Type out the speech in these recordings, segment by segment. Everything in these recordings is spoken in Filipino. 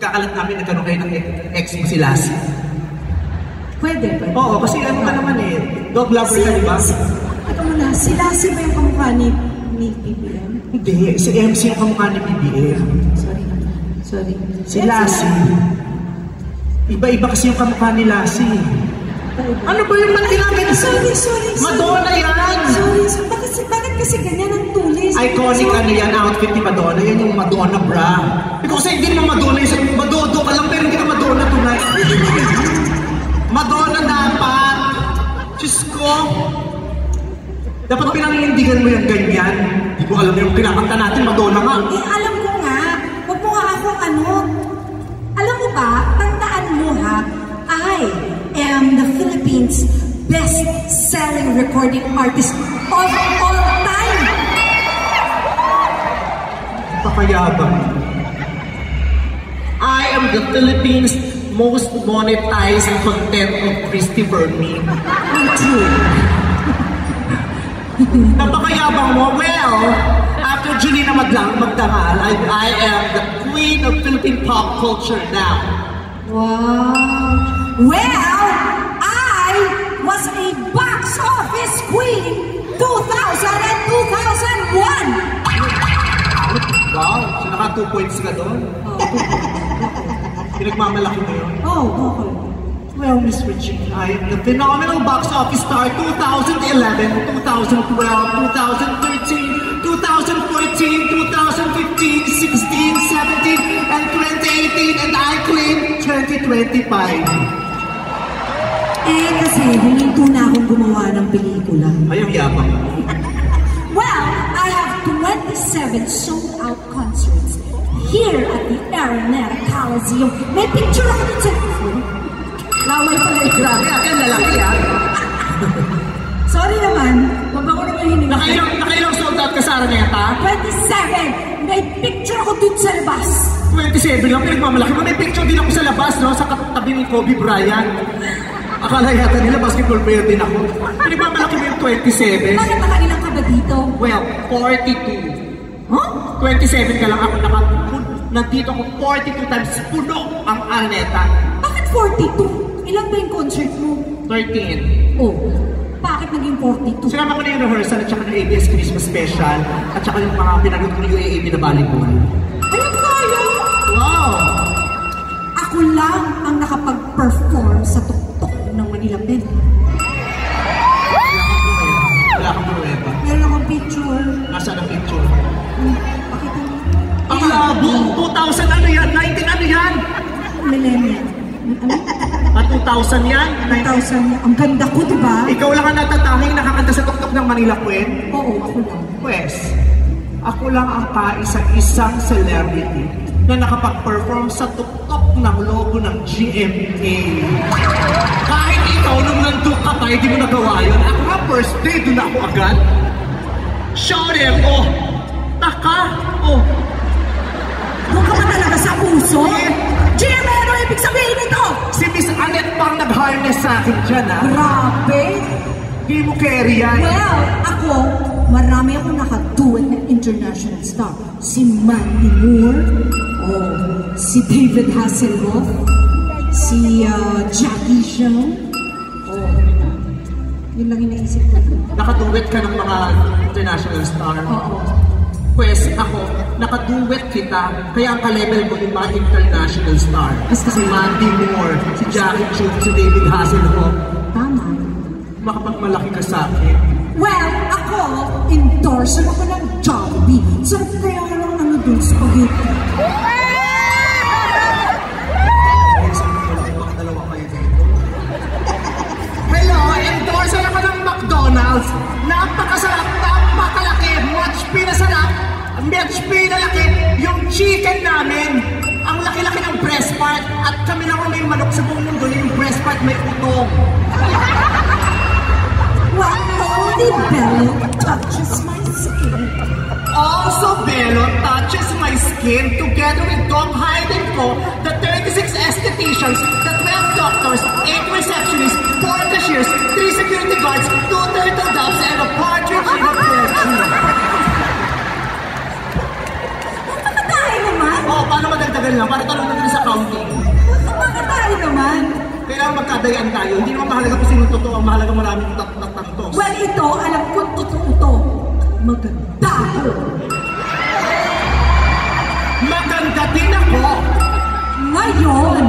pagkakalat namin, nagkaroon kayo ng ex mo si Lassie. Pwede. Oo, kasi ano ka naman eh. Dog lover ka, di ba? Ito mo na, si Lassie ba yung kamukha ni BBM? Hindi, si MC yung kamukha ni BBM. Sorry. Si Lassie. Iba-iba kasi yung kamukha ni Lassie. Ano ba yung manilagay? Sorry. Madonna yan! Sorry. Bakit kasi ganyan ang tulis? Iconic ano yan, outfit ni Madonna. Yan yung Madonna bra. Because hindi naman Madonna yung Madodo ka lang, pero hindi ka Madonna tonight. Madonna dapat. Diyos ko. Dapat pinangindigan mo yung ganyan. Hindi ko alam yung kinakanta natin, Madonna nga. Alam ko nga. Huwag mo nga akong ano. Alam mo ba, tandaan mo ha, I am the Philippines' best-selling recording artist of all time. Pakayabang. I am the Philippines' most monetized content of Christy Bernie. Napakayabang mo. Well, after Julina Magdangal, I am the queen of Philippine pop culture now. Wow. Well, I was a box office queen 2000 and 2001. Wow, so naka 2 points ka doon? Pinagmamalaki mo yun? Okay. Well, Miss Regina, I am the phenomenal box office star 2011, 2012, 2013, 2014, 2015, 16, 17, and 2018, and I claim 2025. Kasi huminto na akong gumawa ng pelikula. Ay, ang yabang. Well, I have 27 sold-out concerts here at the Araneta Coliseum. May picture ako dun sa... Laway pala yung grabe. Ang lalaki ah. Sorry naman, mabango naman yung hininga. Nakailang sold out ka sa Araneta? 27! May picture ako dun sa labas. 27 lang, pinagmamalaki mo. May picture din ako sa labas, no? Sa katabi ni Kobe Bryant. Akala yata nila basketball player din ako. Pinagmamalaki mo yung 27. Bakit nakailang ka ba dito? Well, 42. Huh? 27 ka lang ako. Nandito ako 42 times puno ang Araneta. Bakit 42? Ilan ba yung concert mo? 13. Oh, bakit naging 42? Sinama ko na yung rehearsal at saka ng ABS Christmas Special at saka yung mga pinanood ko ng UAAB na volleyball. Ayun tayo! Wow! Ako lang ang nakapag-perform sa tuktok ng Manila Pen. Wala kang pruweba. Meron akong picture. Nasaan ang picture? Pakita mo. Ang labo! 2000 ano yan? 19 ano yan? Millennium. At 2000 yan? 9,000. Ang ganda ko, di ba? Ikaw lang ang natatanging nakakanta sa tuktok ng Manila Pen? Oo, ako lang. Pwes, ako lang ang kaisa-isang celebrity na nakapag-perform sa tuktok ng logo ng GMA. Kahit ikaw nung nandun ka pa, hindi mo nagawa yun. Ako nga first day, doon ako agad. Show them, oh! Taka, oh! Doon ka ba talaga sa puso? GMA, ano ibig sabihin nito? Si Miss Annette pang nag-harness sa akin dyan, ha? Grabe! Hindi mo carry yan. Well, ako, marami akong nakaduet na international star. Si Mandy Moore, si David Hasselhoff, si Jackie Chan. Yun lang yung naisip ko. Nakaduet ka ng mga international star. Oo. Pwes, ako, nakaduet kita, kaya ang ka-level mo yung mga international star. Si Mandy Moore, si Jackie Chan, si David Hasselhoff. Tama. Makapagmalaki ka sa akin. Well, ako, endorser ako ng Jollibee. Sarap kaya ka ng ano dun, spaghetti. Hello, endorser ako ng McDonald's. Napakasarap, napakalaki, much pinasarap, much pinalaki yung chicken namin. Ang laki-laki ng breast part at kami lang may manok sa buong mundo yung breast part may utong. What only Bello touches my skin. Also, Bello touches my skin together with Dom Heidenko, the 36 estheticians, the 12 doctors, 8 receptionists, 4 cashiers, 3 security guards, 2 turtle doves, and a partridge in a pear tree. Napakatahay naman. Oh, paano madagdagan lang? Para tanong natin sa counting. Bakit tayo naman? Kailangan magkadayaan tayo. Hindi naman mahalaga kung sino totoo. Ang mahalaga maraming tantos. Well, ito, alam ko totoo to. Maganda ako. Maganda din ako. Ngayon.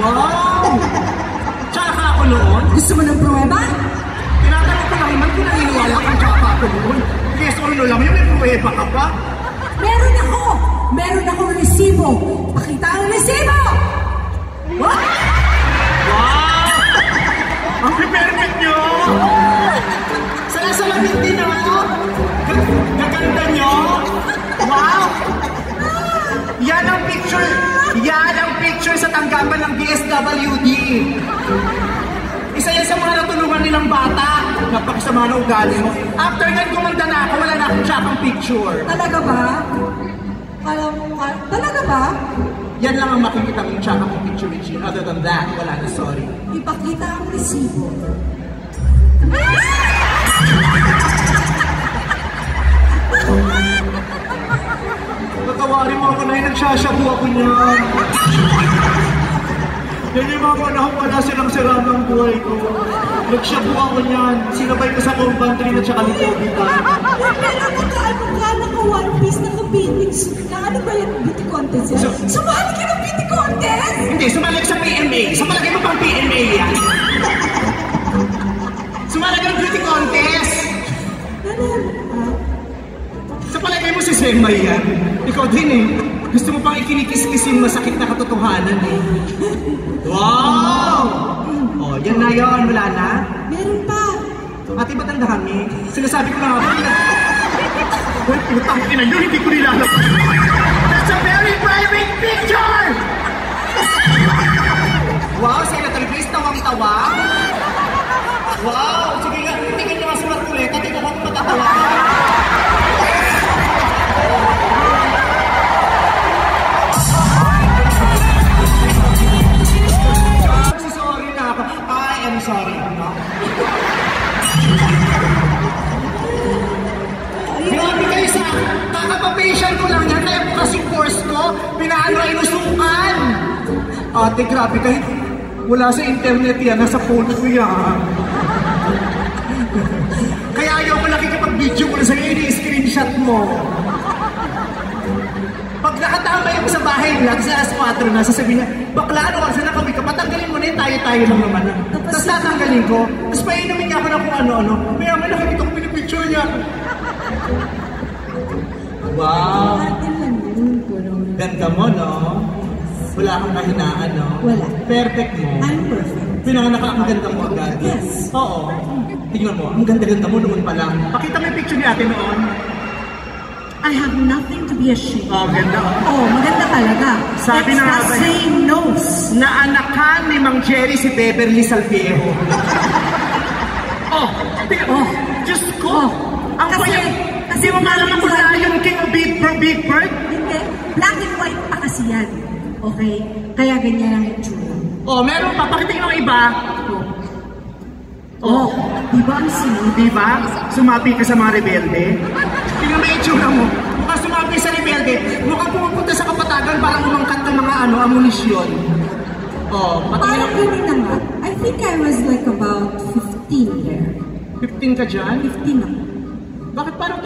Wow! Tsaka ako noon. Gusto mo ng pruweba? Tinatanong ko lang naman kung naniniwala kang tsaka ako noon. Yes or no lang, yung may pruweba ka pa? Meron ako! Meron akong resibo! Pakita ang resibo! What? Wow! Ang perfect nyo! Salasalamit din ako! Gaganda nyo! Wow! Yan ang picture! Yan ang picture sa tanggapan ng DSWD! Isa yan sa mga natulungan nilang bata. Napakasama na ugali mo. After that, kumanda na ako. Wala na akong tsakang picture. Talaga ba? Talaga ba? Yan lang ang makikita mong tsakang picture, Richie. Other than that, wala na, sorry. Ipakita ang resibo. Natawarin mo ako na yung nagsashabu ako niyan. Yan yung mga panahon pa na silang-sira ng buhay ko. Nagshabu ako niyan. Sinabay ko sa Compantry at saka Litobitan. Pero naka naka-one piece, naka-beatings. Ano ba yung beauty contest yan? Sumali ka ng beauty contest? Hindi, sumali ka sa PMA. Sa palagay mo pang PMA yan. Sumali ka ng beauty contest. Sa palagay mo si Semay yan. Ikaw din eh. Gusto mo pang ikinikis-kis yung masakit na katotohanan eh. Wow! Oh, yan na yun. Wala na? Meron pa. Ate, ba't ang dami? Sinasabi ko na nga ba? Well, putang ina yun, hindi ko nilalap. That's a very private picture! Wow, Senator Chris, tawang-tawa. Wow, sige nga, tingin nyo nga si Marcoleta, tingnan ko kung matatawa. Sorry na ako. I am sorry. No? Grabe kayo sa kakapapation ko lang yan. Kaya po kasi course ko, pinaano ay nusukan. Ate, grabe kahit wala sa internet yan, nasa phone ko yan. Kaya ayaw ko nakikipag-video ko na sa'yo, ini-screenshot mo. Pag nakatamay ako sa bahay nila, kasi alas 4 na, sasabihin niya, bakla, ano ka, saan nakawin ka? Patanggalin mo na yun, tayo-tayo lang naman. Tapos tatanggalin ko, tapos painumin niya ako na kung ano-ano. Kaya may nakikita ko pinipicture niya. Wow! Ganda mo, no? Wala kang kahinaan, no? Wala. Perfect mo. I'm perfect. Pinanganak ka, ang ganda mo agad. Yes. Oo. Tingnan mo, ang ganda-ganda mo noon pa lang. Pakita mo yung picture ni ate noon. I have nothing to be ashamed. Oh, ganda. Oh, maganda talaga. Sabi na nga ba, same nose. Naanakan ni Mang Jerry si Beverly Salviejo. Oh, Diyos ko. Ang kasi mo malaman ko na yung King of Big Bird? Hindi. Black and white pa kasi yan. Okay? Kaya ganyan ang itsura. Oh, meron pa. Pakitingin ng iba. Oh. Diba ang sino? Diba? Sumapi ka sa mga rebelde. Tingnan mo yung itsura mo. Mukhang sumapi sa rebelde. Mukhang pumupunta sa kapatagan para umangkat ng mga amunisyon. Oh, parang yun na nga. I think I was like about 15 there. 15 ka dyan? 15 ako. Bakit parang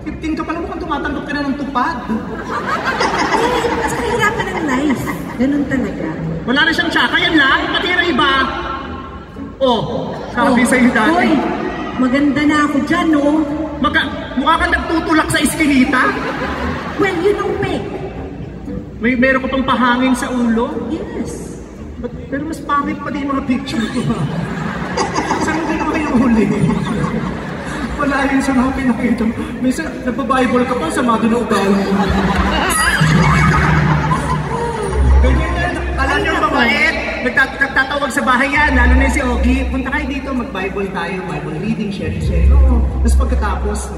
15 ka pala mukhang tumatanggap ka na ng tupad? Mas kahirapan ng life. Ganun talaga. Wala na siyang tsaka. Yan lang. Pati na iba. Oh, sabi sa'yo dati. Hoy, maganda na ako dyan, no? Mukha ka nagtutulak sa iskinita? Well, yun ang peg. Meron ka pang pahangin sa ulo? Yes. Pero mas pangit pa din yung mga picture ko. Saan mo ginawa yung huli? Wala yun sa mga pinakita mo. Minsan, nagpa-Bible ka pa, sama doon na ugali. Ganyan yan. Alam niyo mabait. Nagtatawag sa bahay yan, lalo na si Ogie. Punta kayo dito, mag-Bible tayo, Bible reading, sharing. Oo. Tapos pagkatapos,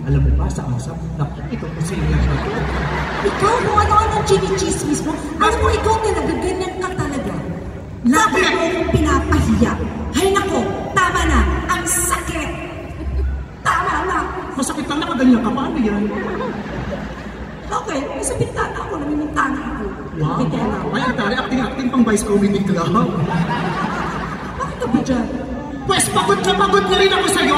alam mo ba, sa asap, ito po sila siya. Ikaw, kung ano-ano chinichismis mo, alam mo, ikaw talaga, ganyan ka talaga. Lagi mo akong pinapahiya. Hay nako, tama na, ang sakit. Tama na. Masakit lang nakaganyan ka, paano yan? Okay, nasa bintana ako, namimintana ako. Wow. Kitela. Ay, atari, acting ng Vice Comedy Club. Bakit ka ba dyan? Pwes, pagod na rin ako sa'yo.